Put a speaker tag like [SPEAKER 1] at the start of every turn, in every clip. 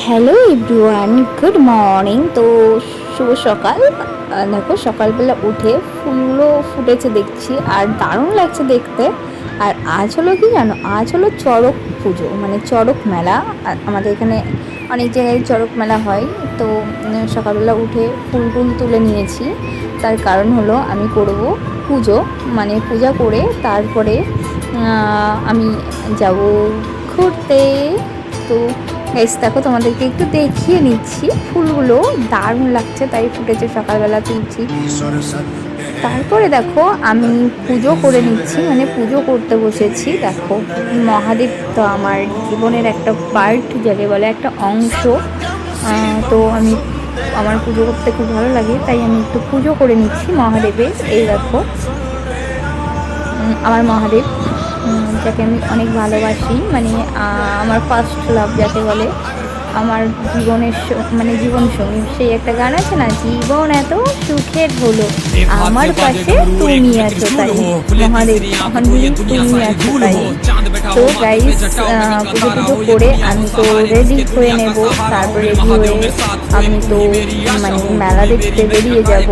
[SPEAKER 1] Hello everyone, good morning. তো শুভ সকাল। দেখো সকালবেলা উঠে ফুলগুলো ফুটেছে দেখছি, আর দারুণ লাগছে দেখতে। আর আজ হলো কি জানো, আজ হলো চড়ক পুজো, মানে চড়ক মেলা। আর আমাদের এখানে অনেক জায়গায় চড়ক মেলা হয়। তো সকালবেলা উঠে ফুল টুল তুলে নিয়েছি। তার কারণ হলো আমি করব পুজো, মানে পূজা করে তারপরে আমি যাব ঘুরতে। তো গাইস দেখো, তোমাদেরকে একটু দেখিয়ে নিচ্ছি, ফুলগুলো দারুণ লাগছে, তাই ফুটেছে, সকালবেলা তুলছি। তারপরে দেখো আমি পুজো করে নিচ্ছি, মানে পুজো করতে বসেছি। দেখো মহাদেব তো আমার জীবনের একটা পার্ট, যাকে বলে একটা অংশ। তো আমি আমার পুজো করতে খুব ভালো লাগে, তাই আমি একটু পুজো করে নিচ্ছি মহাদেবের। এই দেখো আমার মহাদেব, যাকে আমি অনেক ভালোবাসি, মানে আমার ফার্স্ট লাভ যাকে বলে, আমার জীবনের মানে জীবন সঙ্গী। সেই একটা গান আছে না, জীবন এত সুখের হলো আমার পাশে তুমি আছো তাই, মহাদেব মহাদেব তুমি আছো তাই। তো গাইস পুজো টুজো করে আমি তো রেডি হয়ে নেব। তারপর রেডি হয়ে আমি তো মানে মেলা দেখতে বেরিয়ে যাব।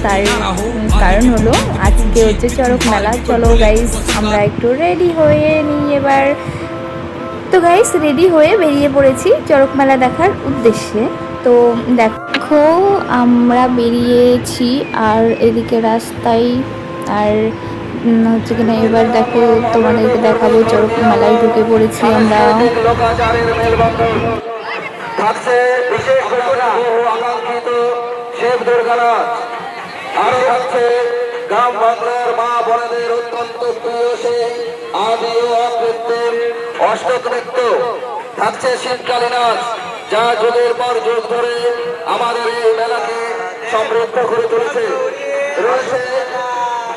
[SPEAKER 1] তার কারণ হলো আজকে হচ্ছে চড়ক মেলা। চলো গাইস আমরা একটু রেডি হয়ে নিই এবার। তো গাইস রেডি হয়ে বেরিয়ে পড়েছি চড়ক মেলা দেখার উদ্দেশ্যে। তো দেখো আমরা বেরিয়েছি, আর এদিকে রাস্তায় আর হচ্ছে কিনা এবার দেখো তোমাদেরকে দেখাবো চড়ক মেলায় ঢুকে পড়েছি আমরা।
[SPEAKER 2] থাকছে বিশেষ ঘোষণা, আকাঙ্ক্ষিত শিব দুর্গারাজ। আরো থাকছে গ্রাম বাংলার মা বোনেদের অত্যন্ত প্রিয় সে আদি ও অকৃত্রিম অষ্টক নৃত্য। থাকছে শীতকালী নাচ, যা যুগের পর যুগ ধরে আমাদের এই মেলাকে সমৃদ্ধ করে তুলেছে। রয়েছে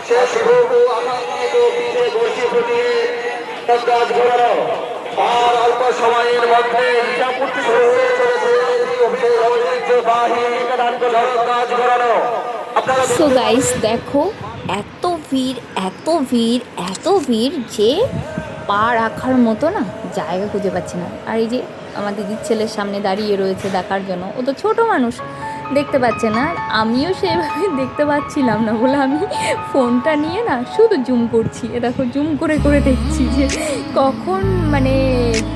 [SPEAKER 2] সে শিবভু আকাঙ্ক্ষিত পিঠে বসি ফুটিয়ে কাজ ঘোরানো। আর অল্প সময়ের মধ্যে শুরু হয়ে চলেছে ঐতিহ্যবাহী কাজ ঘোরানো।
[SPEAKER 1] সো গাইস দেখো এত ভিড়, এত ভিড়, এত ভিড় যে পা রাখার মতো না জায়গা খুঁজে পাচ্ছি না। আর এই যে আমার দিদির ছেলের সামনে দাঁড়িয়ে রয়েছে দেখার জন্য, ও তো ছোট মানুষ, দেখতে পাচ্ছে না। আর আমিও সেভাবে দেখতে পাচ্ছিলাম না বলে আমি ফোনটা নিয়ে না শুধু জুম করছি। এ দেখো জুম করে করে দেখছি যে কখন মানে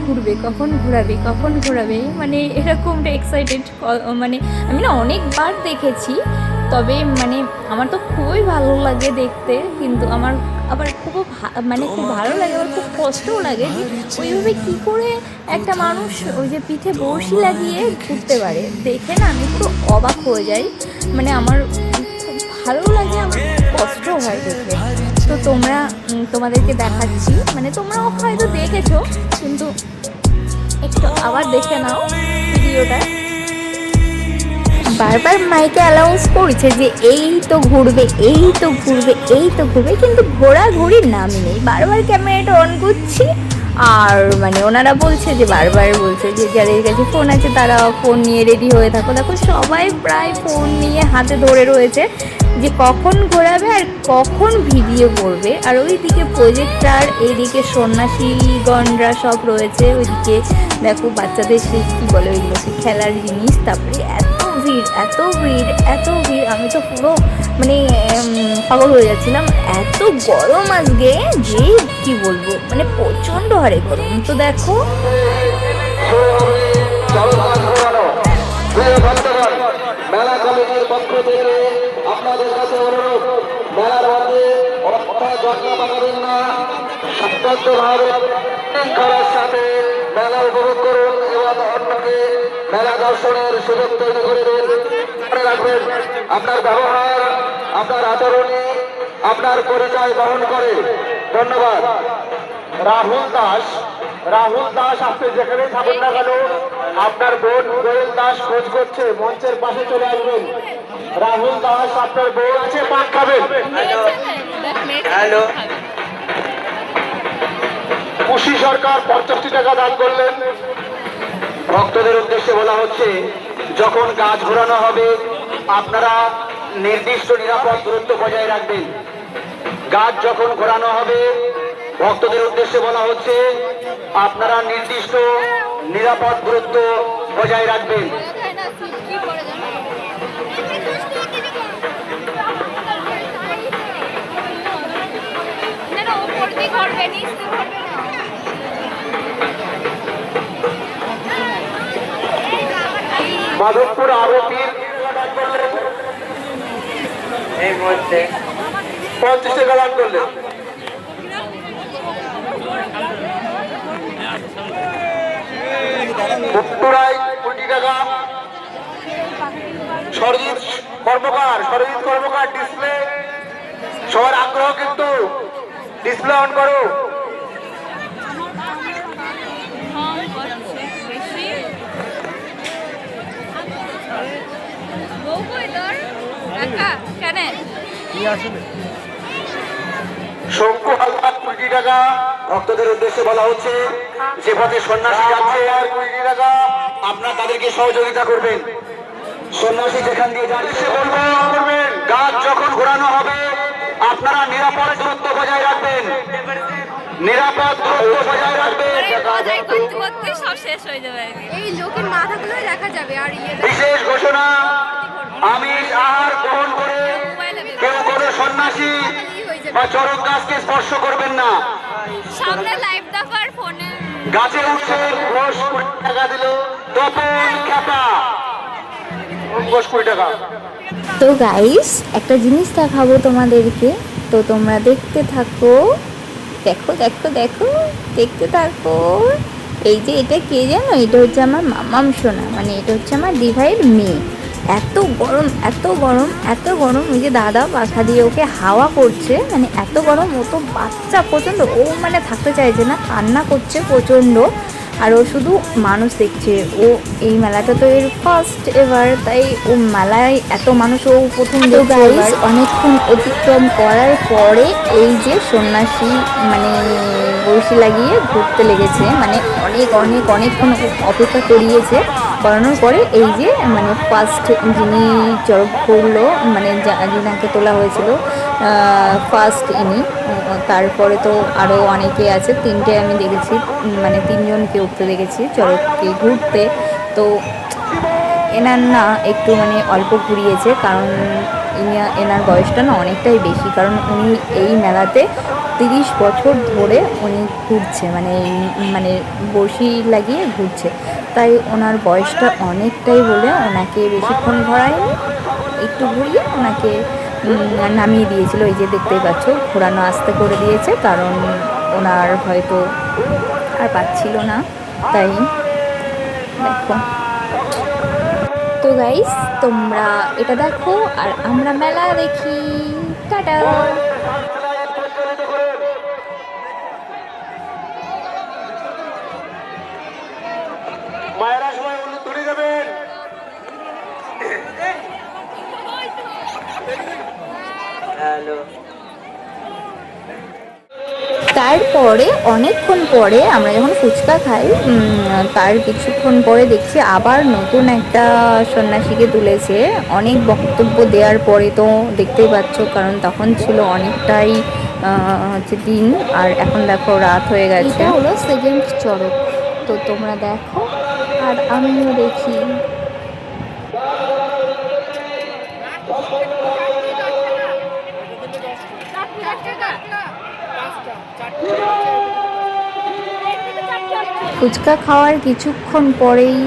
[SPEAKER 1] ঘুরবে, কখন ঘোরাবে, কখন ঘোরাবে, মানে এরকমটা এক্সাইটেড। মানে আমি না অনেকবার দেখেছি, তবে মানে আমার তো খুবই ভালো লাগে দেখতে, কিন্তু আমার আবার খুব মানে খুব ভালো লাগে, আবার খুব কষ্টও লাগে যে ওইভাবে কী করে একটা মানুষ ওই যে পিঠে বড়শি লাগিয়ে ঘুরতে পারে। দেখে না আমি পুরো অবাক হয়ে যাই, মানে আমার খুব ভালো লাগে, আমার কষ্টও হয় দেখে। তো তোমরা তোমাদেরকে দেখাচ্ছি, মানে তোমরাও হয়তো দেখেছো, কিন্তু একটু আবার দেখে নাও ভিডিওটা। বারবার মাইকে অ্যানাউন্স করছে যে এই তো ঘুরবে, এই তো ঘুরবে, এই তো ঘুরবে, কিন্তু ঘোরাঘুরির নামই নেই। বারবার ক্যামেরাটা অন করছি, আর মানে ওনারা বলছে যে বারবার বলছে যে যাদের কাছে ফোন আছে তারা ফোন নিয়ে রেডি হয়ে থাকো। দেখো সবাই প্রায় ফোন নিয়ে হাতে ধরে রয়েছে যে কখন ঘোরাবে আর কখন ভিডিও করবে। আর ওইদিকে প্রজেক্টার, এইদিকে সন্ন্যাসীগণরা সব রয়েছে, ওইদিকে দেখো বাচ্চাদের সেই কী বলে ওইগুলো, সেই খেলার জিনিস। তারপরে এত ভিড়, এত ভিড়, এত ভিড়, আমি তো পুরো মানে পাগল হয়ে যাচ্ছিলাম। এত গরম আজকে যে কি বলবো, মানে প্রচণ্ড হারে গরম। তো দেখো
[SPEAKER 2] মেলা কমিটির পক্ষ থেকে আপনাদের কাছে অনুরোধ, মেলার মধ্যে যত্ন পাঠাবেন না, সত্যভাবে শৃঙ্খলার সাথে মেলা উপভোগ করুন এবং অন্যকে মেলা দর্শনের সুযোগ তৈরি করে দেন। মনে রাখবেন আপনার ব্যবহার, আপনার আচরণে আপনার পরিচয় বহন করে। ধন্যবাদ। রাহুল দাস, রাহুল দাস আপনি যেখানেই থাকুন না কেন, আপনার বোন কোয়েল দাস খোঁজ করছে, মঞ্চের পাশে চলে আসবেন। রাহুল দাস আপনার বোন আছে, পান খাবেন। হ্যালো, খুশি সরকার 65 টাকা দান করলেন। ভক্তদের উদ্দেশ্যে বলা হচ্ছে, যখন গাছ ঘোরানো হবে আপনারা নির্দিষ্ট নিরাপদ দূরত্ব বজায় রাখবেন। গাছ যখন ঘোরানো হবে ভক্তদের উদ্দেশ্যে বলা হচ্ছে, আপনারা নির্দিষ্ট নিরাপদ দূরত্ব বজায় রাখবেন। মাধবপুর আরতির এই মধ্যে 50 টাকা দান করলেন। উত্তরায় 20 টাকা। সরজিৎ কর্মকার ডিসপ্লে, সবার আগ্রহ কিন্তু ডিসপ্লে অন করো। শঙ্কু হালদার 20 টাকা। ভক্তদের উদ্দেশ্যে বলা হচ্ছে যে পথে সন্ন্যাসী যাচ্ছে আর 20 টাকা, আপনারা তাদেরকে সহযোগিতা করবেন। সন্ন্যাসী যেখান দিয়ে যাচ্ছে বলবো করবেন, গাছ যখন ঘোরানো হবে আপনারা নিরাপদ দূরত্ব বজায় রাখবেন, নিরাপদ দূরত্ব বজায় রাখবেন।
[SPEAKER 3] এই লোকের মাথাগুলো দেখা যাবে। আর
[SPEAKER 2] বিশেষ ঘোষণা, আমিষ আহার গ্রহণ করে কেউ কোনো সন্ন্যাসী বা চরক গাছকে স্পর্শ করবেন না।
[SPEAKER 3] সামনে লাইভ দেখো আর ফোনে
[SPEAKER 2] গাছে উঠছে ঘোষ 20 টাকা দিল। তপন খ্যাপা ঘোষ 20 টাকা।
[SPEAKER 1] তো গাইস একটা জিনিস দেখাবো তোমাদেরকে, তো তোমরা দেখতে থাকো। দেখো দেখো দেখো, দেখতে থাকো। এই যে এটা কে জানো, এটা হচ্ছে আমার মামাম সোনা, মানে এটা হচ্ছে আমার দিভাইয়ের মেয়ে। এত গরম এত গরম এত গরম, ওই যে দাদা পাখা দিয়ে ওকে হাওয়া করছে, মানে এত গরম। ও তো বাচ্চা প্রচণ্ড, ও মানে থাকতে চাইছে না, কান্না করছে প্রচণ্ড। আর ও শুধু মানুষ দেখছে। ও এই মেলাটা তো এর ফার্স্ট এবার, তাই ও মেলায় এত মানুষ ও প্রথম দেখছে। অনেকক্ষণ অতিক্রম করার পরে এই যে সন্ন্যাসী মানে বড়শি লাগিয়ে ঘুরতে লেগেছে, মানে অনেকক্ষণ অপেক্ষা করিয়েছে। করানোর পরে এই যে মানে ফার্স্ট যিনি চড়ক ঘুরলো, মানে যিনাকে তোলা হয়েছিল ফার্স্ট ইনি, তারপরে তো আরও অনেকে আছে, 3টে আমি দেখেছি, মানে 3জনকে উঠতে দেখেছি চড়ককে ঘুরতে। তো এনার না একটু মানে অল্প ঘুরিয়েছে, কারণ এনার বয়সটা না অনেকটাই বেশি, কারণ উনি এই মেলাতে 30 বছর ধরে উনি ঘুরছে, মানে বড়শি লাগিয়ে ঘুরছে, তাই ওনার বয়সটা অনেকটাই বলে ওনাকে বেশিক্ষণ ঘোরায়নি, একটু ঘুরিয়ে ওনাকে নামিয়ে দিয়েছিল। এই যে দেখতেই পাচ্ছ ঘোরানো আস্তে করে দিয়েছে, কারণ ওনার হয়তো আর পাচ্ছিল না, তাই দেখো। তো গাইস তোমরা এটা দেখো আর আমরা মেলা দেখি। টাটা।
[SPEAKER 2] মায়েরা সবাই তুলে যাবেন। হ্যালো।
[SPEAKER 1] তারপরে অনেকক্ষণ পরে আমরা যখন ফুচকা খাই, তার কিছুক্ষণ পরে দেখছি আবার নতুন একটা সন্ন্যাসীকে তুলেছে। অনেক বক্তব্য দেওয়ার পরে তো দেখতেই পাচ্ছ, কারণ তখন ছিল অনেকটাই হচ্ছে দিন, আর এখন দেখো রাত হয়ে গেছে। এটা হলো সেকেন্ড চড়ক, তো তোমরা দেখো আর আমিও দেখি। ফুচকা খাওয়ার কিছুক্ষণ পরেই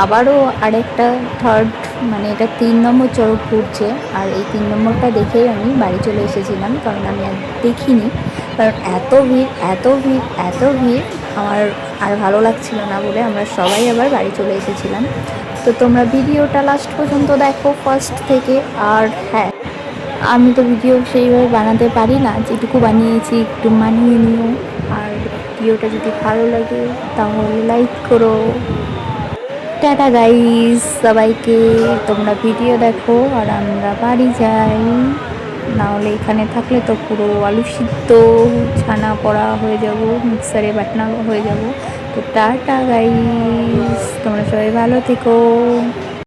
[SPEAKER 1] আবারও আরেকটা থার্ড, মানে এটা 3 নম্বর চড়ক ঘুরছে, আর এই 3 নম্বরটা দেখেই আমি বাড়ি চলে এসেছিলাম, কারণ আমি আর দেখিনি, কারণ এত ভিড় এত ভিড় এত ভিড়, আমার আর ভালো লাগছিল না বলে আমরা সবাই আবার বাড়ি চলে এসেছিলাম। তো তোমরা ভিডিওটা লাস্ট পর্যন্ত দেখো ফার্স্ট থেকে। আর হ্যাঁ, আমি তো ভিডিও সেইভাবে বানাতে পারি না, যেটুকু বানিয়েছি একটু মানিয়ে নিও। আর ভিডিওটা যদি ভালো লাগে তাহলে লাইক করো। টাটা গাইস সবাইকে, তোমরা ভিডিও দেখো আর আমরা বাড়ি যাই, নাহলে এখানে থাকলে তো পুরো আলু সিদ্ধ ছানা পড়া হয়ে যাব, মিক্সারে বাটনা হয়ে যাব। তো টাটা গাইস, তোমরা সবাই ভালো থেকো।